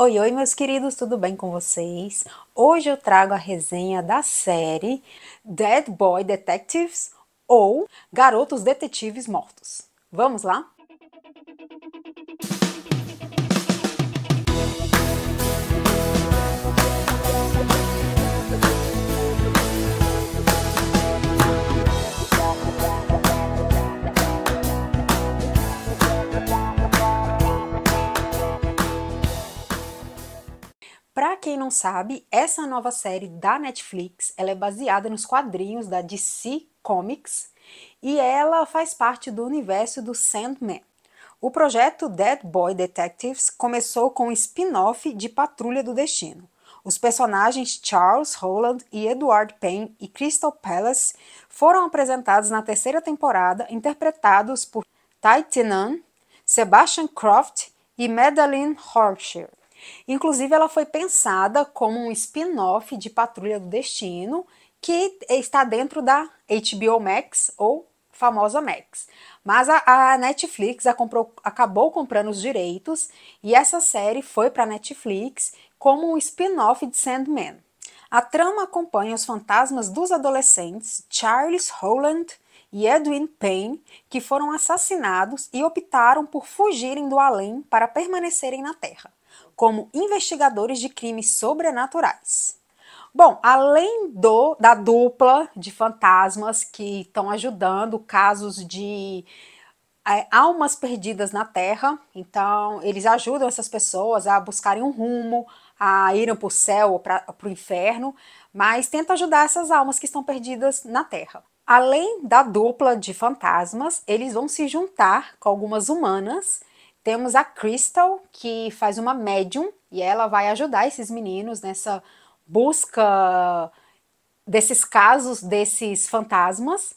Oi, oi, meus queridos, tudo bem com vocês? Hoje eu trago a resenha da série Dead Boy Detectives ou Garotos Detetives Mortos. Vamos lá? Para quem não sabe, essa nova série da Netflix, ela é baseada nos quadrinhos da DC Comics e ela faz parte do universo do Sandman. O projeto Dead Boy Detectives começou com um spin-off de Patrulha do Destino. Os personagens Charles Holland e Edward Payne e Crystal Palace foram apresentados na terceira temporada, interpretados por Ty Tenan, Sebastian Croft e Madeleine Horcher. Inclusive, ela foi pensada como um spin-off de Patrulha do Destino, que está dentro da HBO Max, ou famosa Max. Mas a Netflix acabou comprando os direitos e essa série foi para a Netflix como um spin-off de Sandman. A trama acompanha os fantasmas dos adolescentes Charles Holland e Edwin Payne, que foram assassinados e optaram por fugirem do além para permanecerem na Terra, como investigadores de crimes sobrenaturais. Bom, além da dupla de fantasmas que estão ajudando casos de almas perdidas na Terra, então eles ajudam essas pessoas a buscarem um rumo, a irem para o céu ou para o inferno, mas tenta ajudar essas almas que estão perdidas na Terra. Além da dupla de fantasmas, eles vão se juntar com algumas humanas. Temos a Crystal, que faz uma médium, e ela vai ajudar esses meninos nessa busca desses casos, desses fantasmas.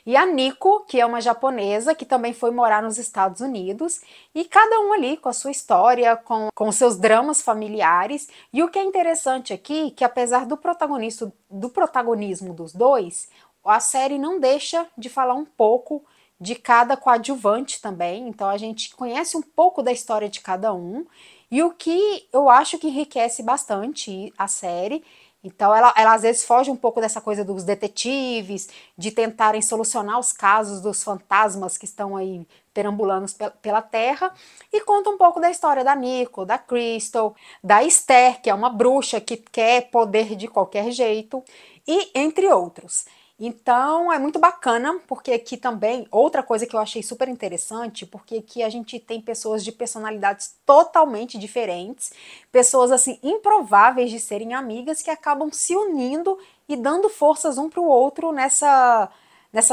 E a Nico, que é uma japonesa que também foi morar nos Estados Unidos, e cada um ali com a sua história, com seus dramas familiares. E o que é interessante aqui, que apesar do protagonismo dos dois, a série não deixa de falar um pouco de cada coadjuvante também, então a gente conhece um pouco da história de cada um, e o que eu acho que enriquece bastante a série. Então ela às vezes foge um pouco dessa coisa dos detetives, de tentarem solucionar os casos dos fantasmas que estão aí perambulando pela Terra, e conta um pouco da história da Nico, da Crystal, da Esther, que é uma bruxa que quer poder de qualquer jeito, e entre outros. Então é muito bacana, porque aqui também, outra coisa que eu achei super interessante, porque aqui a gente tem pessoas de personalidades totalmente diferentes, pessoas assim improváveis de serem amigas que acabam se unindo e dando forças um para o outro nessa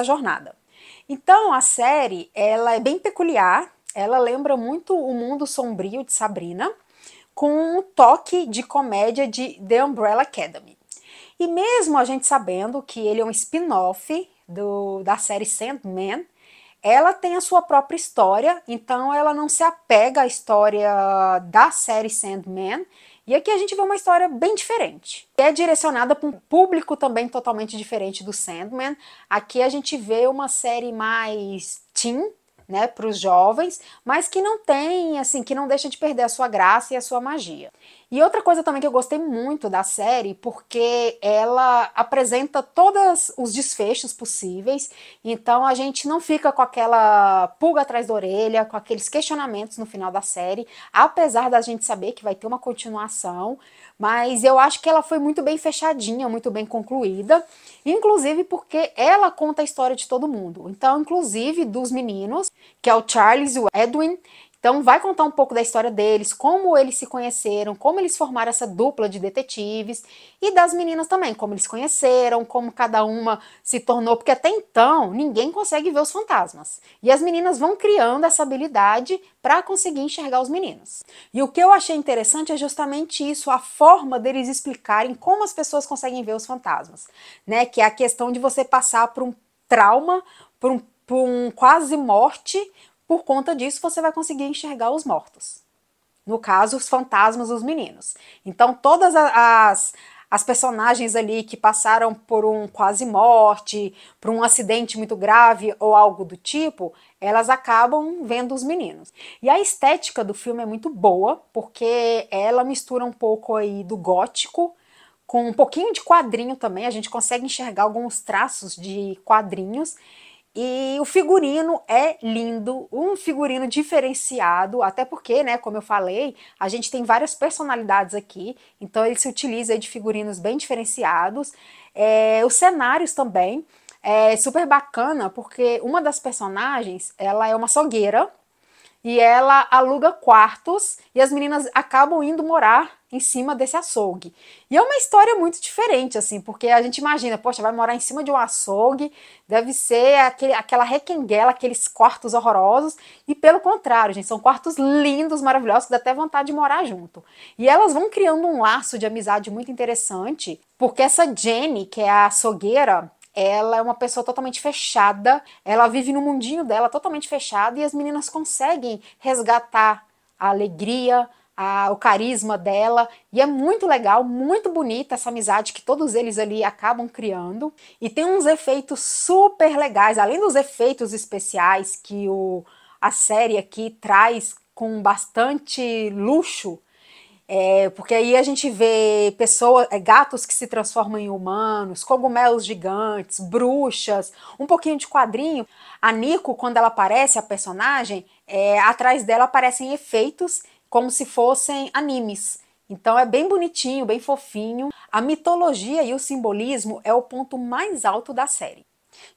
jornada. Então a série, ela é bem peculiar, ela lembra muito o mundo sombrio de Sabrina, com um toque de comédia de The Umbrella Academy. E mesmo a gente sabendo que ele é um spin-off da série Sandman, ela tem a sua própria história, então ela não se apega à história da série Sandman. E aqui a gente vê uma história bem diferente. É direcionada para um público também totalmente diferente do Sandman. Aqui a gente vê uma série mais teen, né, para os jovens, mas que não tem, assim, que não deixa de perder a sua graça e a sua magia. E outra coisa também que eu gostei muito da série, porque ela apresenta todos os desfechos possíveis, então a gente não fica com aquela pulga atrás da orelha, com aqueles questionamentos no final da série, apesar da gente saber que vai ter uma continuação, mas eu acho que ela foi muito bem fechadinha, muito bem concluída, inclusive porque ela conta a história de todo mundo. Então, inclusive dos meninos, que é o Charles e o Edwin. Então vai contar um pouco da história deles, como eles se conheceram, como eles formaram essa dupla de detetives, e das meninas também, como eles se conheceram, como cada uma se tornou, porque até então ninguém consegue ver os fantasmas. E as meninas vão criando essa habilidade para conseguir enxergar os meninos. E o que eu achei interessante é justamente isso, a forma deles explicarem como as pessoas conseguem ver os fantasmas, né? Que é a questão de você passar por um trauma, por um quase morte. Por conta disso, você vai conseguir enxergar os mortos. No caso, os fantasmas dos meninos. Então, todas as personagens ali que passaram por um quase morte, por um acidente muito grave ou algo do tipo, elas acabam vendo os meninos. E a estética do filme é muito boa, porque ela mistura um pouco aí do gótico, com um pouquinho de quadrinho também, a gente consegue enxergar alguns traços de quadrinhos, e o figurino é lindo, um figurino diferenciado, até porque, né, como eu falei, a gente tem várias personalidades aqui, então ele se utiliza de figurinos bem diferenciados. Os cenários também é super bacana, porque uma das personagens, ela é uma açougueira, e ela aluga quartos e as meninas acabam indo morar em cima desse açougue. E é uma história muito diferente, assim, porque a gente imagina, poxa, vai morar em cima de um açougue, deve ser aquela requenguela, aqueles quartos horrorosos, e pelo contrário, gente, são quartos lindos, maravilhosos, que dá até vontade de morar junto. E elas vão criando um laço de amizade muito interessante, porque essa Jenny, que é a açougueira, ela é uma pessoa totalmente fechada, ela vive no mundinho dela totalmente fechada e as meninas conseguem resgatar a alegria, o carisma dela, e é muito legal, muito bonita essa amizade que todos eles ali acabam criando, e tem uns efeitos super legais, além dos efeitos especiais que a série aqui traz com bastante luxo, porque aí a gente vê pessoas, gatos que se transformam em humanos, cogumelos gigantes, bruxas, um pouquinho de quadrinho. A Nico, quando ela aparece, a personagem, atrás dela aparecem efeitos como se fossem animes. Então é bem bonitinho, bem fofinho. A mitologia e o simbolismo é o ponto mais alto da série.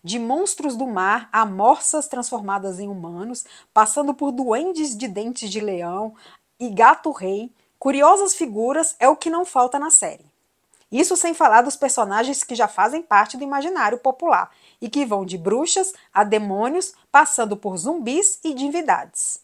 De monstros do mar a morsas transformadas em humanos, passando por duendes de dentes de leão e gato-rei, curiosas figuras é o que não falta na série. Isso sem falar dos personagens que já fazem parte do imaginário popular e que vão de bruxas a demônios, passando por zumbis e divindades.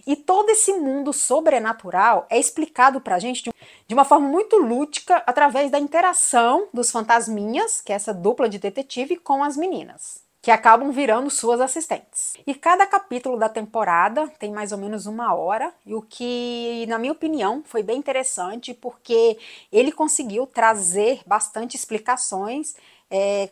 E todo esse mundo sobrenatural é explicado pra gente de uma forma muito lúdica através da interação dos fantasminhas, que é essa dupla de detetive, com as meninas, que acabam virando suas assistentes. E cada capítulo da temporada tem mais ou menos 1 hora, e o que, na minha opinião, foi bem interessante, porque ele conseguiu trazer bastante explicações,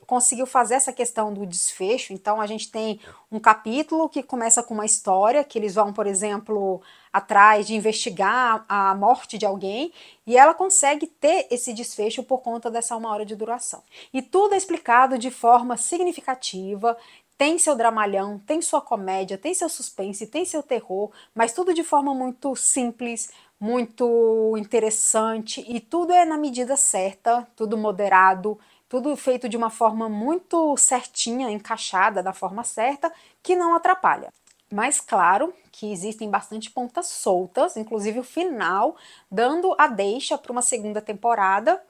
conseguiu fazer essa questão do desfecho. Então a gente tem um capítulo que começa com uma história, que eles vão, por exemplo, atrás de investigar a morte de alguém, e ela consegue ter esse desfecho por conta dessa 1 hora de duração. E tudo é explicado de forma significativa, tem seu dramalhão, tem sua comédia, tem seu suspense, tem seu terror, mas tudo de forma muito simples, muito interessante, e tudo é na medida certa, tudo moderado, tudo feito de uma forma muito certinha, encaixada da forma certa, que não atrapalha. Mas claro que existem bastante pontas soltas, inclusive o final, dando a deixa para uma segunda temporada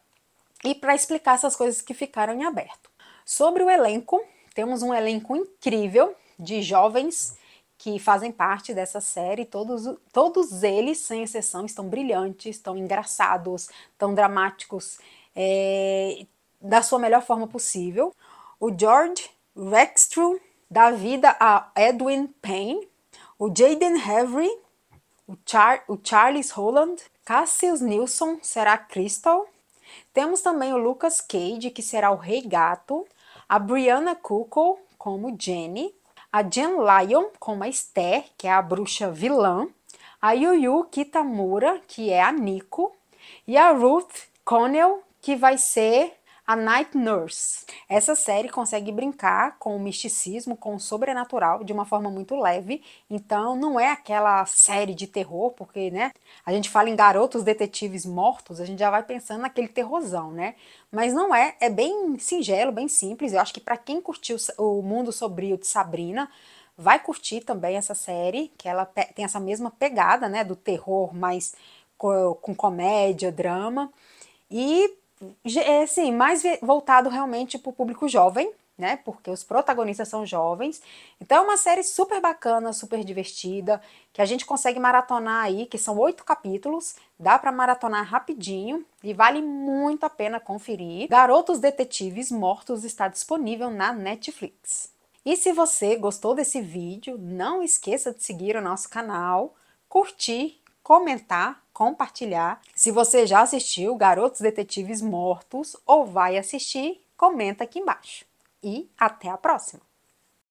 e para explicar essas coisas que ficaram em aberto. Sobre o elenco, temos um elenco incrível de jovens que fazem parte dessa série, todos eles, sem exceção, estão brilhantes, estão engraçados, estão dramáticos, da sua melhor forma possível. O George Rextrom dá vida a Edwin Payne, o Jaden Avery, o Charles Holland, Cassius Nilsson será Crystal, temos também o Lucas Cage, que será o Rei Gato, a Brianna Kuko como Jenny, a Jen Lyon como a Esther, que é a bruxa vilã, a Yuyu Kitamura, que é a Nico, e a Ruth Connell, que vai ser a Night Nurse. Essa série consegue brincar com o misticismo, com o sobrenatural, de uma forma muito leve, então não é aquela série de terror, porque, né, a gente fala em garotos detetives mortos, a gente já vai pensando naquele terrorzão, né, mas não é, é bem singelo, bem simples. Eu acho que para quem curtiu o Mundo Sombrio de Sabrina, vai curtir também essa série, que ela tem essa mesma pegada, né, do terror, mas com comédia, drama, e assim, mais voltado realmente para o público jovem, né? Porque os protagonistas são jovens. Então é uma série super bacana, super divertida, que a gente consegue maratonar aí, que são 8 capítulos, dá para maratonar rapidinho e vale muito a pena conferir. Garotos Detetives Mortos está disponível na Netflix. E se você gostou desse vídeo, não esqueça de seguir o nosso canal, curtir, comentar, compartilhar. Se você já assistiu Garotos Detetives Mortos ou vai assistir, comenta aqui embaixo. E até a próxima!